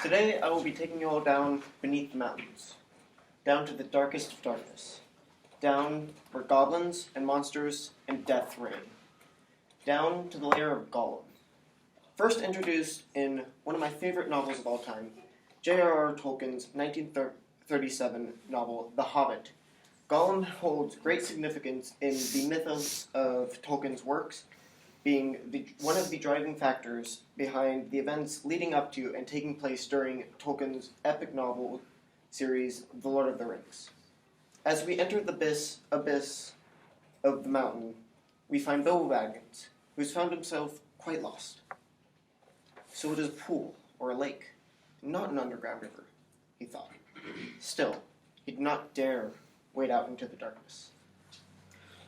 Today I will be taking you all down beneath the mountains, down to the darkest of darkness, down where goblins and monsters and death reign, down to the lair of Gollum. First introduced in one of my favorite novels of all time, J.R.R. Tolkien's 1937 novel, The Hobbit. Gollum holds great significance in the mythos of Tolkien's works, being one of the driving factors behind the events leading up to and taking place during Tolkien's epic novel series, The Lord of the Rings. As we enter the abyss of the mountain, we find Bilbo Baggins, who's found himself quite lost. So it is a pool, or a lake, not an underground river, he thought. Still, he did not dare wade out into the darkness.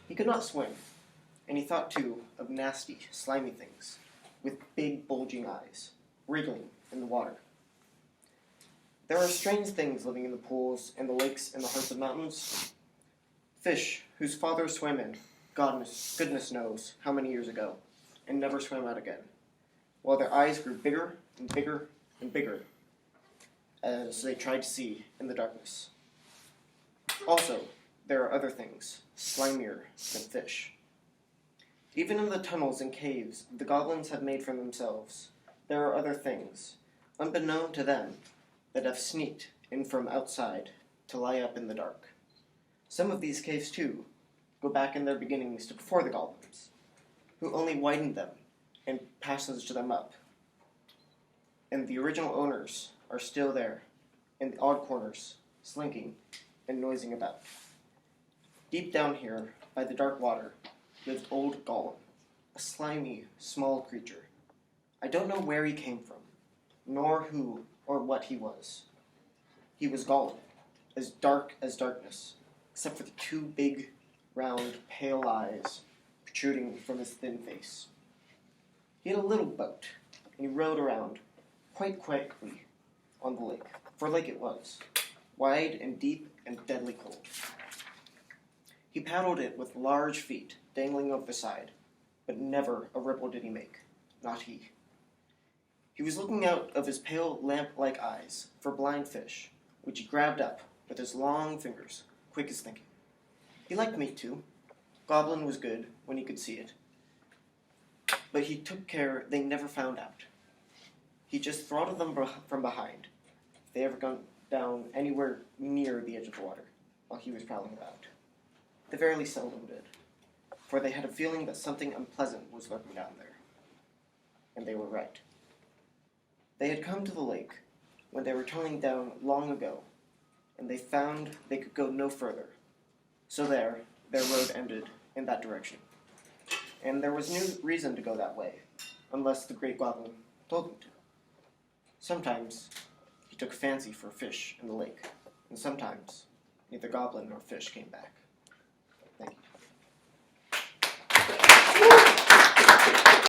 He could not swim, and he thought too of nasty, slimy things, with big, bulging eyes, wriggling in the water. There are strange things living in the pools and the lakes and the hearts of mountains. Fish whose father swam in, goodness knows how many years ago, and never swam out again, while their eyes grew bigger and bigger and bigger as they tried to see in the darkness. Also, there are other things, slimier than fish. Even in the tunnels and caves the goblins have made for themselves, there are other things, unbeknown to them, that have sneaked in from outside to lie up in the dark. Some of these caves, too, go back in their beginnings to before the goblins, who only widened them and passaged them up. And the original owners are still there, in the odd corners, slinking and noising about. Deep down here, by the dark water, lived old Gollum, a slimy, small creature. I don't know where he came from, nor who or what he was. He was Gollum, as dark as darkness, except for the two big, round, pale eyes protruding from his thin face. He had a little boat, and he rowed around, quite quietly, on the lake, for a lake it was, wide and deep and deadly cold. He paddled it with large feet dangling over the side, but never a ripple did he make, not he. He was looking out of his pale lamp-like eyes for blind fish, which he grabbed up with his long fingers, quick as thinking. He liked meat too. Goblin was good when he could see it, but he took care they never found out. He just throttled them from behind, if they ever gone down anywhere near the edge of the water, while he was prowling about. They very seldom did, for they had a feeling that something unpleasant was lurking down there. And they were right. They had come to the lake when they were tunneling down long ago, and they found they could go no further. So their road ended in that direction. And there was no reason to go that way, unless the great goblin told them to. Sometimes he took fancy for fish in the lake, and sometimes neither goblin nor fish came back. Thank you.